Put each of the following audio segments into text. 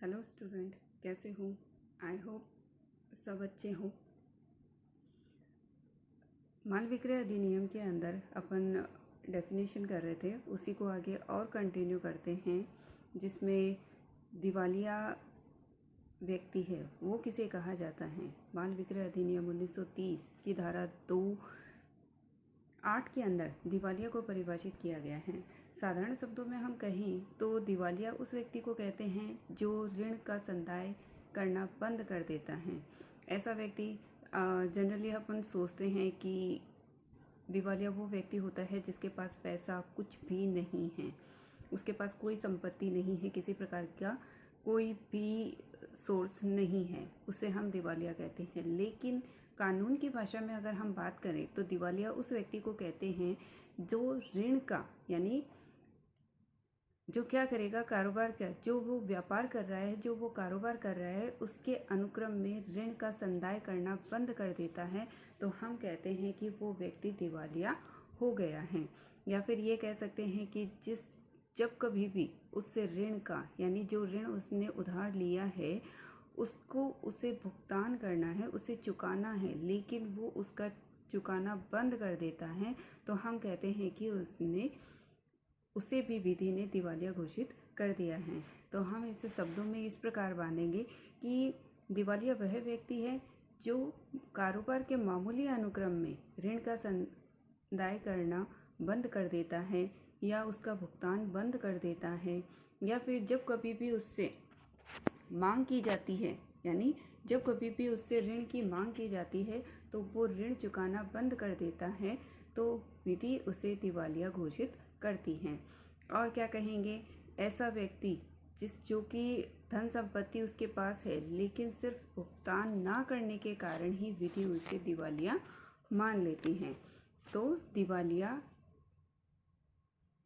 Hello student, कैसे हो? I hope सब अच्छे हो। माल विक्रय अधिनियम के अंदर अपन डेफिनेशन कर रहे थे, उसी को आगे और कंटिन्यू करते हैं, जिसमें दिवालिया व्यक्ति है वो किसे कहा जाता है। माल विक्रय अधिनियम 1930 की धारा 2(8) के अंदर दिवालिया को परिभाषित किया गया है। साधारण शब्दों में हम कहें तो दिवालिया उस व्यक्ति को कहते हैं जो ऋण का संदाय करना बंद कर देता है। ऐसा व्यक्ति जनरली अपन सोचते हैं कि दिवालिया वो व्यक्ति होता है जिसके पास पैसा कुछ भी नहीं है, उसके पास कोई संपत्ति नहीं है, किसी प्रकार का कोई भी सोर्स नहीं है, उसे हम दिवालिया कहते हैं। लेकिन कानून की भाषा में अगर हम बात करें तो दिवालिया उस व्यक्ति को कहते हैं जो ऋण का, यानी जो क्या करेगा, कारोबार का, जो वो व्यापार कर रहा है, जो वो कारोबार कर रहा है, उसके अनुक्रम में ऋण का संदाय करना बंद कर देता है, तो हम कहते हैं कि वो व्यक्ति दिवालिया हो गया है। या फिर ये कह सकते हैं कि जब कभी भी उससे ऋण का, यानी जो ऋण उसने उधार लिया है उसको उसे भुगतान करना है, उसे चुकाना है, लेकिन वो उसका चुकाना बंद कर देता है, तो हम कहते हैं कि उसे भी विधि ने दिवालिया घोषित कर दिया है। तो हम इसे शब्दों में इस प्रकार बांधेंगे कि दिवालिया वह व्यक्ति है जो कारोबार के मामूली अनुक्रम में ऋण का संदाय करना बंद कर देता है या उसका भुगतान बंद कर देता है, या फिर जब कभी भी उससे मांग की जाती है, यानी जब कभी भी उससे ऋण की मांग की जाती है तो वो ऋण चुकाना बंद कर देता है, तो विधि उसे दिवालिया घोषित करती हैं। और क्या कहेंगे, ऐसा व्यक्ति जो कि धन संपत्ति उसके पास है लेकिन सिर्फ भुगतान ना करने के कारण ही विधि उसे दिवालिया मान लेती हैं, तो दिवालिया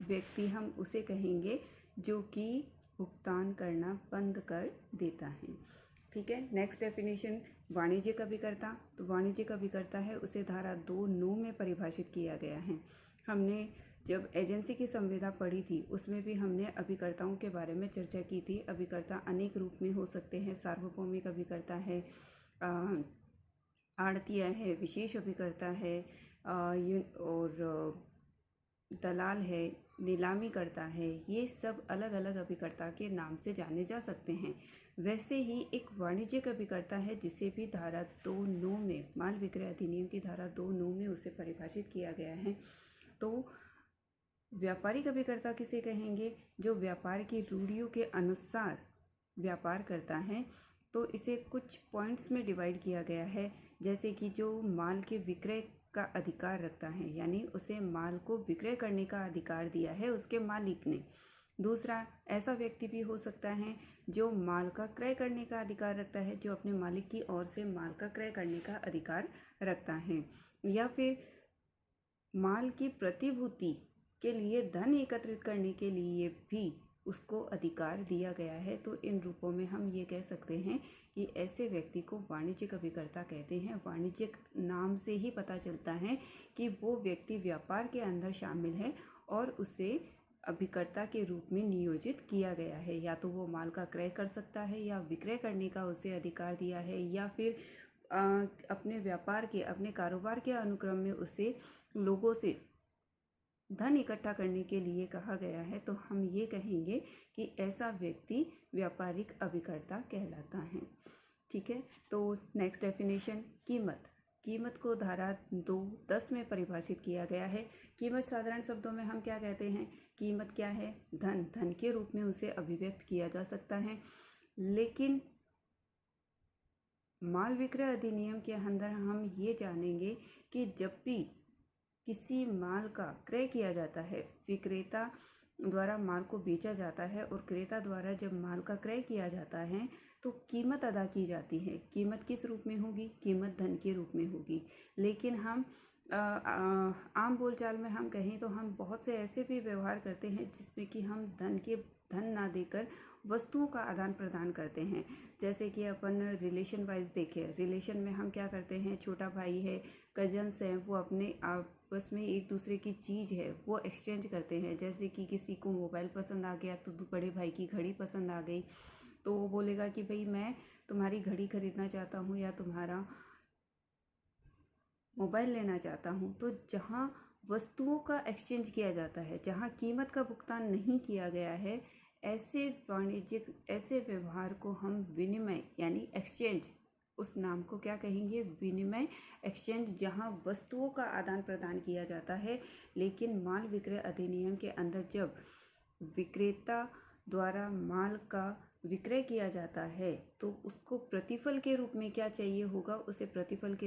व्यक्ति हम उसे कहेंगे जो कि भुगतान करना बंद कर देता है। ठीक है। नेक्स्ट डेफिनेशन, वाणिज्यिक अभिकर्ता। तो वाणिज्यिक अभिकर्ता है उसे धारा 2(9) में परिभाषित किया गया है। हमने जब एजेंसी की संविदा पढ़ी थी उसमें भी हमने अभिकर्ताओं के बारे में चर्चा की थी। अभिकर्ता अनेक रूप में हो सकते हैं। सार्वभौमिक अभिकर्ता है, आड़तिया है, विशेष अभिकर्ता है, और दलाल है, नीलामी करता है। ये सब अलग अलग अभिकर्ता के नाम से जाने जा सकते हैं। वैसे ही एक वाणिज्यिक अभिकर्ता है जिसे भी धारा 2(9) में, माल विक्रय अधिनियम की धारा 2(9) में उसे परिभाषित किया गया है। तो व्यापारिक अभिकर्ता किसे कहेंगे, जो व्यापार की रूढ़ियों के अनुसार व्यापार करता है। तो इसे कुछ पॉइंट्स में डिवाइड किया गया है, जैसे कि जो माल के विक्रय का अधिकार रखता है, यानी उसे माल को विक्रय करने का अधिकार दिया है उसके मालिक ने। दूसरा, ऐसा व्यक्ति भी हो सकता है जो माल का क्रय करने का अधिकार रखता है, जो अपने मालिक की ओर से माल का क्रय करने का अधिकार रखता है, या फिर माल की प्रतिभूति के लिए धन एकत्रित करने के लिए भी उसको अधिकार दिया गया है। तो इन रूपों में हम ये कह सकते हैं कि ऐसे व्यक्ति को वाणिज्यिक अभिकर्ता कहते हैं। वाणिज्यिक नाम से ही पता चलता है कि वो व्यक्ति व्यापार के अंदर शामिल है और उसे अभिकर्ता के रूप में नियोजित किया गया है। या तो वो माल का क्रय कर सकता है, या विक्रय करने का उसे अधिकार दिया है, या फिर अपने व्यापार के, अपने कारोबार के अनुक्रम में उसे लोगों से धन इकट्ठा करने के लिए कहा गया है। तो हम ये कहेंगे कि ऐसा व्यक्ति व्यापारिक अभिकर्ता कहलाता है। ठीक है। तो नेक्स्ट डेफिनेशन, कीमत। कीमत को धारा 2(10) में परिभाषित किया गया है। कीमत साधारण शब्दों में हम क्या कहते हैं, कीमत क्या है, धन के रूप में उसे अभिव्यक्त किया जा सकता है। लेकिन माल विक्रय अधिनियम के अंदर हम ये जानेंगे कि जब भी किसी माल का क्रय किया जाता है, विक्रेता द्वारा माल को बेचा जाता है और क्रेता द्वारा जब माल का क्रय किया जाता है तो कीमत अदा की जाती है। कीमत किस रूप में होगी, कीमत धन के रूप में होगी। लेकिन हम आम बोलचाल में हम कहें तो हम बहुत से ऐसे भी व्यवहार करते हैं जिसमें कि हम धन ना देकर वस्तुओं का आदान प्रदान करते हैं। जैसे कि अपन रिलेशन वाइज देखें, रिलेशन में हम क्या करते हैं, छोटा भाई है, कजन्स हैं, वो अपने आपस में एक दूसरे की चीज़ है वो एक्सचेंज करते हैं। जैसे कि किसी को मोबाइल पसंद आ गया तो बड़े भाई की घड़ी पसंद आ गई, तो वो बोलेगा कि भाई मैं तुम्हारी घड़ी खरीदना चाहता हूँ या तुम्हारा मोबाइल लेना चाहता हूँ। तो जहाँ वस्तुओं का एक्सचेंज किया जाता है, जहाँ कीमत का भुगतान नहीं किया गया है, ऐसे व्यवहार को हम विनिमय यानी एक्सचेंज, उस नाम को क्या कहेंगे, विनिमय, एक्सचेंज, जहाँ वस्तुओं का आदान प्रदान किया जाता है। लेकिन माल विक्रय अधिनियम के अंदर जब विक्रेता द्वारा माल का विक्रय किया जाता है तो उसको प्रतिफल के रूप में क्या चाहिए होगा, उसे प्रतिफल के